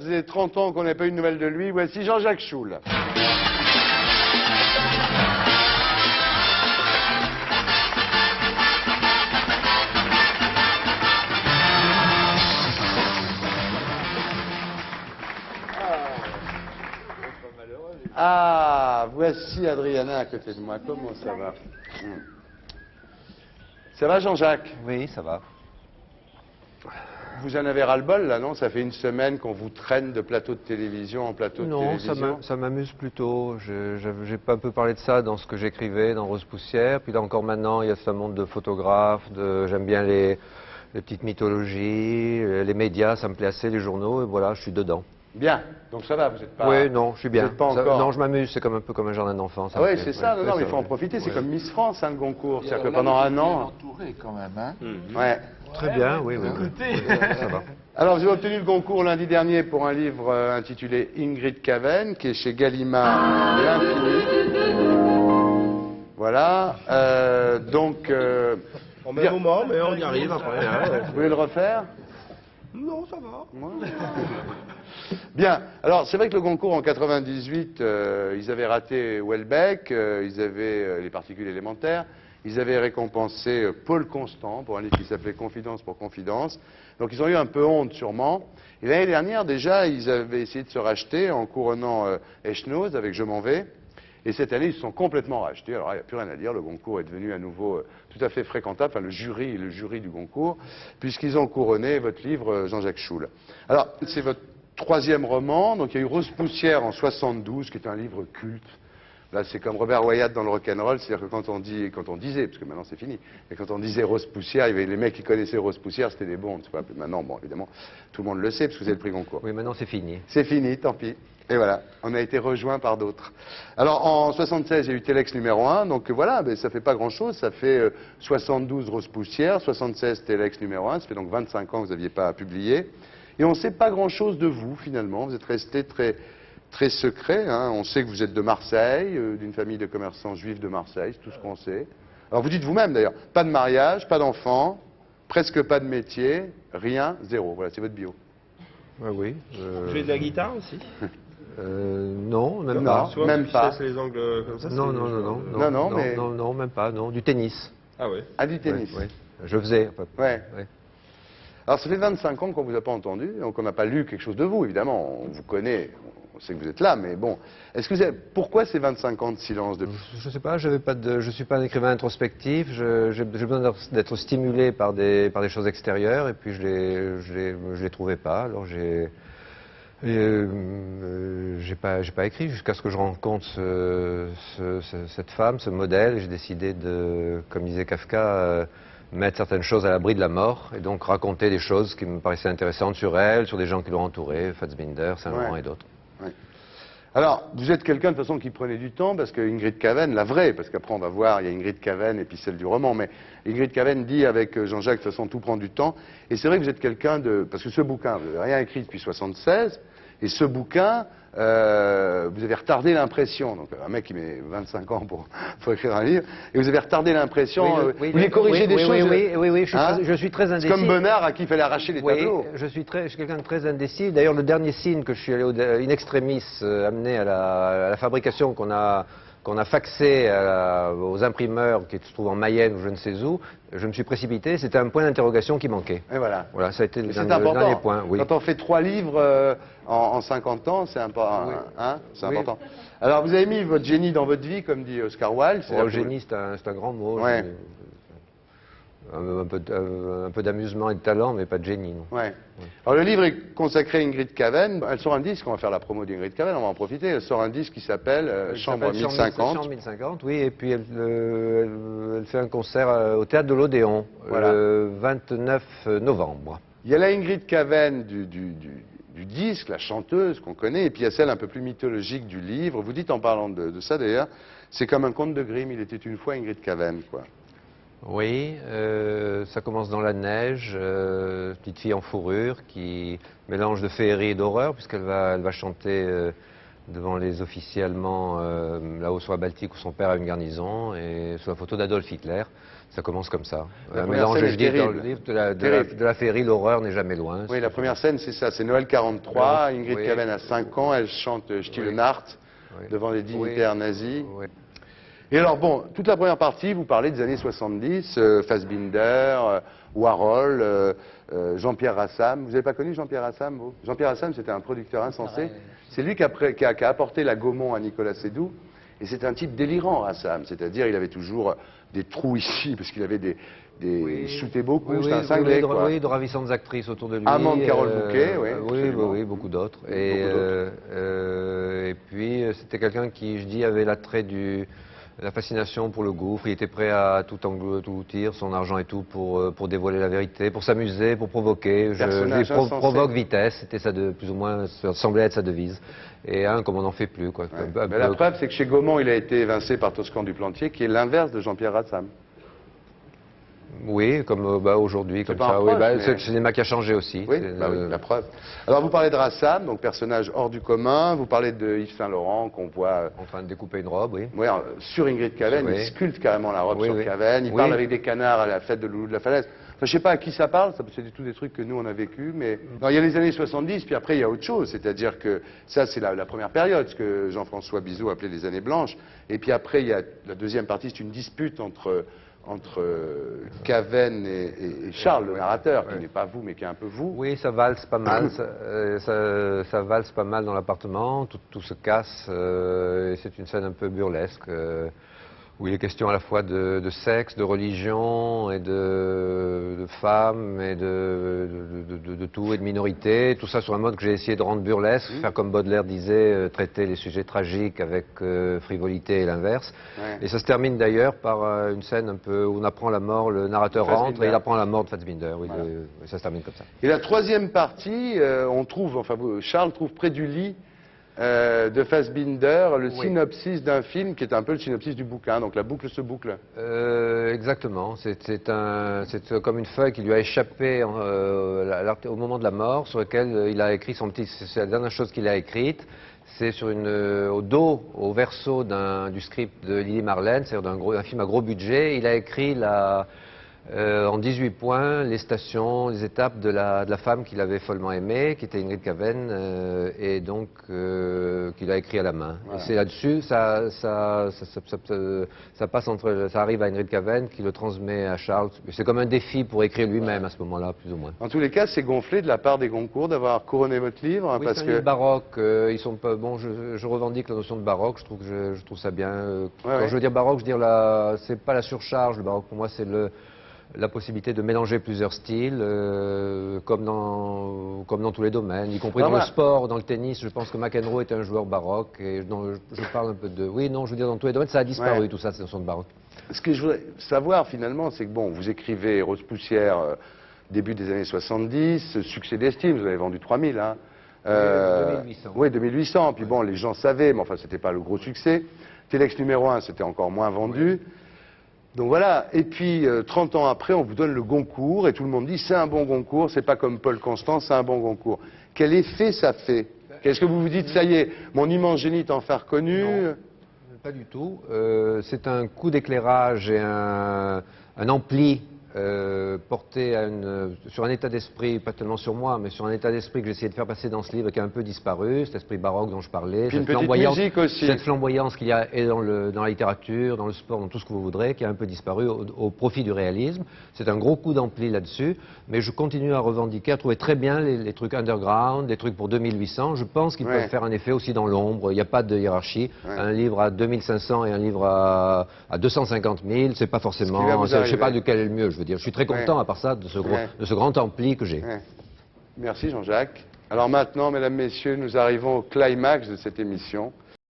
faisait 30 ans qu'on n'avait pas eu de nouvelles de lui. Voici Jean-Jacques Schul. Ah, voici Adriana à côté de moi. Comment ça va? Ça va, Jean-Jacques? Oui, ça va. Vous en avez ras-le-bol, là, non? Ça fait une semaine qu'on vous traîne de plateau de télévision en plateau de télévision. Non, ça m'amuse plutôt. J'ai pas un peu parlé de ça dans ce que j'écrivais, dans Rose Poussière. Puis là encore maintenant, il y a ce monde de photographes. J'aime bien les petites mythologies, les médias, ça me plaît assez, les journaux. Et voilà, je suis dedans. Bien, donc ça va, vous n'êtes pas... Oui, non, je suis bien. Vous êtes pas encore... Non, je m'amuse, c'est comme un peu comme un jardin d'enfant. Ah oui, c'est ça, non, mais il faut en profiter, c'est comme Miss France, hein, le Goncourt. C'est-à-dire que pendant un an... entouré quand même, hein. Ouais. Très bien, oui, ça va. Alors, vous avez obtenu le Goncourt lundi dernier pour un livre intitulé Ingrid Caven, qui est chez Gallimard L'Infini. Voilà, donc... On met un moment, mais on y arrive après. Hein. Vous voulez le refaire? Non, ça va. Ouais. Bien, alors c'est vrai que le Goncourt en 98, ils avaient raté Houellebecq, ils avaient les particules élémentaires, ils avaient récompensé Paul Constant pour un livre qui s'appelait Confidence pour Confidence, donc ils ont eu un peu honte sûrement. Et l'année dernière déjà, ils avaient essayé de se racheter en couronnant Echnoz avec Je m'en vais. Et cette année, ils se sont complètement rachetés. Alors, il n'y a plus rien à dire. Le Goncourt est devenu à nouveau tout à fait fréquentable. Enfin, le jury du Goncourt, puisqu'ils ont couronné votre livre, Jean-Jacques Schul. Alors, c'est votre troisième roman. Donc, il y a eu Rose Poussière en 72, qui est un livre culte. Là, c'est comme Robert Wyatt dans le rock'n'roll. C'est-à-dire que quand on disait, parce que maintenant c'est fini, mais quand on disait Rose Poussière, il y avait les mecs qui connaissaient Rose Poussière, c'était des bons. Maintenant, bon, évidemment, tout le monde le sait, parce que vous avez le prix Goncourt. Oui, maintenant c'est fini. C'est fini, tant pis. Et voilà, on a été rejoints par d'autres. Alors, en 76, il y a eu Telex numéro 1, donc voilà, mais ça fait pas grand-chose, ça fait 72 Rose Poussière, 76 Telex numéro 1, ça fait donc 25 ans que vous n'aviez pas publié. Et on ne sait pas grand-chose de vous, finalement, vous êtes resté très, très secret, hein. On sait que vous êtes de Marseille, d'une famille de commerçants juifs de Marseille, c'est tout ce qu'on sait. Alors, vous dites vous-même, d'ailleurs, pas de mariage, pas d'enfant, presque pas de métier, rien, zéro. Voilà, c'est votre bio. Ah oui. Vous jouez de la guitare aussi? Non, même Non. pas. Souvent, Même tu pas. cherches les angles comme ça. Non, mais... non, même pas, non. Du tennis. Ah ouais. Ah, du tennis. Oui. Je faisais. Ouais. Ouais. Alors, ça fait 25 ans qu'on ne vous a pas entendu, donc on n'a pas lu quelque chose de vous, évidemment. On vous connaît, on sait que vous êtes là, mais bon. Est-ce que vous avez... Pourquoi ces 25 ans de silence depuis... Je sais pas, je suis pas un écrivain introspectif, j'ai besoin d'être stimulé par des choses extérieures, et puis je les trouvais pas, alors j'ai pas écrit jusqu'à ce que je rencontre cette femme, ce modèle, et j'ai décidé de, comme disait Kafka, mettre certaines choses à l'abri de la mort, et donc raconter des choses qui me paraissaient intéressantes sur elle, sur des gens qui l'ont entourée, Fassbinder, Saint-Laurent et d'autres. Ouais. Alors, vous êtes quelqu'un de toute façon qui prenait du temps, parce que Ingrid Caven, la vraie, parce qu'après on va voir, il y a Ingrid Caven et puis celle du roman, mais Ingrid Caven dit avec Jean-Jacques, de toute façon tout prend du temps, et c'est vrai que vous êtes quelqu'un de... Parce que ce bouquin, vous n'avez rien écrit depuis 76, et ce bouquin, vous avez retardé l'impression, donc un mec qui met 25 ans pour écrire un livre, et vous avez retardé l'impression, vous voulez corriger des choses. Oui, Hein? je suis très indécis. C'est comme Bonnard à qui il fallait arracher les tableaux. Je suis quelqu'un de très indécis. D'ailleurs, le dernier signe que je suis allé in extremis amené à la fabrication qu'on a faxé aux imprimeurs qui se trouvent en Mayenne ou je ne sais où, je me suis précipité, c'était un point d'interrogation qui manquait. Et voilà. Voilà, ça a été le important. dernier point. Oui. Quand on fait 3 livres en 50 ans, c'est important. Oui. Hein, c'est Oui. important. Alors, vous avez mis votre génie dans votre vie, comme dit Oscar Wilde. Le génie, c'est un grand mot. Ouais. Un peu d'amusement et de talent, mais pas de génie, non. Ouais. Alors, le livre est consacré à Ingrid Caven. Elle sort un disque, on va faire la promo d'Ingrid Caven, on va en profiter. Elle sort un disque qui s'appelle Chambre 1050. Chambre 1050, oui, et puis elle fait un concert au Théâtre de l'Odéon, Voilà. le 29 novembre. Il y a la Ingrid Caven du disque, la chanteuse qu'on connaît, et puis il y a celle un peu plus mythologique du livre. Vous dites en parlant de ça d'ailleurs, c'est comme un conte de Grimm, il était une fois Ingrid Caven, quoi. Oui, ça commence dans la neige, petite fille en fourrure qui mélange de féerie et d'horreur, puisqu'elle va chanter devant les officiers allemands là-haut sur la Baltique où son père a une garnison, et sous la photo d'Adolf Hitler. Ça commence comme ça. La Un première mélange, scène je est dis, dans terrible. le livre, Terrible. de la féerie, l'horreur n'est jamais loin. Oui, la première scène, c'est ça. C'est Noël 43. Ingrid Oui. Kaven a 5 ans. Elle chante Stille Oui. Nacht Oui. devant les dignitaires nazis. Oui. Et alors, bon, toute la première partie, vous parlez des années 70, Fassbinder, Warhol, Jean-Pierre Rassam. Vous n'avez pas connu Jean-Pierre Rassam, vous? Jean-Pierre Rassam, c'était un producteur insensé. C'est lui qui a apporté la Gaumont à Nicolas Seydoux. Et c'est un type délirant, Rassam. C'est-à-dire, il avait toujours des trous ici, parce qu'il avait il shootait beaucoup, Oui, c'était un oui, cinglé, quoi. oui, de ravissantes actrices autour de lui. Amand de Carole Bouquet, oui, Oui, absolument. oui, beaucoup d'autres. Beaucoup Et, d'autres. et puis, c'était quelqu'un qui, je dis, avait l'attrait la fascination pour le gouffre. Il était prêt à tout engloutir, son argent et tout, pour dévoiler la vérité, pour s'amuser, pour provoquer. Personnage insensé. Provoque vitesse, c'était plus ou moins, ça semblait être sa devise. Et comme on n'en fait plus, quoi. Ouais. Mais la preuve, c'est que chez Gaumont, il a été évincé par Toscan du Plantier, qui est l'inverse de Jean-Pierre Rassam. Oui, comme aujourd'hui, comme pas ça. un Oui, proche, mais- c'est le cinéma qui a changé aussi. Oui, C'est bah oui, la preuve. Alors, vous parlez de Rassam, donc personnage hors du commun. Vous parlez de Yves Saint-Laurent, qu'on voit En train de découper une robe, oui. sur Ingrid Kaven. Oui. Il sculpte carrément la robe Oui, sur oui. Kaven. Il Oui. parle avec des canards à la fête de Loulou de la Falaise. Enfin, je sais pas à qui ça parle, c'est du tout des trucs que nous on a vécu, mais non, il y a les années 70, puis après il y a autre chose, c'est-à-dire que ça c'est la première période, ce que Jean-François Bizot appelait les années blanches, et puis après il y a la deuxième partie, c'est une dispute entre Kaven et Charles, le narrateur, qui n'est pas vous, mais qui est un peu vous. Oui, ça valse pas mal, ça valse pas mal dans l'appartement, tout se casse, et c'est une scène un peu burlesque, où il est question à la fois de sexe, de religion, et de femmes, et de tout, et de minorité, tout ça sur un mode que j'ai essayé de rendre burlesque, faire comme Baudelaire disait, traiter les sujets tragiques avec frivolité et l'inverse. Ouais. Et ça se termine d'ailleurs par une scène un peu où on apprend la mort, le narrateur Fassbinder. rentre et il apprend la mort de Fassbinder. Oui, Voilà. ça se termine comme ça. Et la troisième partie, on trouve, Charles trouve près du lit de Fassbinder le Oui. synopsis d'un film qui est un peu le synopsis du bouquin, donc la boucle se boucle. Exactement. C'est comme une feuille qui lui a échappé au moment de la mort, sur laquelle il a écrit son petit. C'est la dernière chose qu'il a écrite. C'est au dos, au verso du script de Lily Marlène, c'est-à-dire d'un film à gros budget. Il a écrit en 18 points les stations, les étapes de la femme qu'il avait follement aimée, qui était Ingrid Kaven, et donc qu'il a écrit à la main. Voilà. Et c'est là-dessus, ça passe ça arrive à Ingrid Kaven, qui le transmet à Charles. C'est comme un défi pour écrire lui-même à ce moment-là, plus ou moins. En tous les cas, c'est gonflé de la part des Goncourt d'avoir couronné votre livre, Oui, parce c'est un que livre baroque. Ils sont pas bon. Je revendique la notion de baroque. Je trouve ça bien. Quand ouais. je veux dire baroque, je veux dire c'est pas la surcharge. Le baroque pour moi, c'est la possibilité de mélanger plusieurs styles, comme dans tous les domaines, y compris Alors dans le voilà. sport, dans le tennis. Je pense que McEnroe est un joueur baroque. Et je parle un peu de. Oui, non, je veux dire dans tous les domaines, ça a disparu Ouais. tout ça, cette notion de baroque. Ce que je voudrais savoir finalement, c'est que bon, vous écrivez Rose Poussière début des années 70, succès d'estime, vous avez vendu 3000, hein. 2800. Oui, 2800. Puis bon, les gens savaient, mais enfin, c'était pas le gros succès. Téléx numéro 1, c'était encore moins vendu. Donc voilà. Et puis, 30 ans après, on vous donne le Goncourt, et tout le monde dit c'est un bon Goncourt, c'est pas comme Paul Constant, c'est un bon Goncourt. Quel effet ça fait? Qu'est-ce que vous vous dites, ça y est, mon immense génie est enfin reconnu? Non. Pas du tout. C'est un coup d'éclairage et un ampli porté sur un état d'esprit, pas tellement sur moi, mais sur un état d'esprit que j'ai essayé de faire passer dans ce livre qui a un peu disparu, cet esprit baroque dont je parlais, Puis une petite musique aussi. cette flamboyance qu'il y a et dans la littérature, dans le sport, dans tout ce que vous voudrez, qui a un peu disparu au profit du réalisme. C'est un gros coup d'ampli là-dessus, mais je continue à revendiquer, à trouver très bien les trucs underground, les trucs pour 2800. Je pense qu'ils Ouais. peuvent faire un effet aussi dans l'ombre. Il n'y a pas de hiérarchie. Ouais. Un livre à 2500 et un livre à 250 000, c'est pas Ce qui va forcément. vous Je sais arriver. pas lequel est le mieux. Je veux dire, je suis très content Ouais. à part ça de ce Ouais. grand ampli que j'ai. Ouais. Merci Jean-Jacques. Alors maintenant, mesdames, messieurs, nous arrivons au climax de cette émission.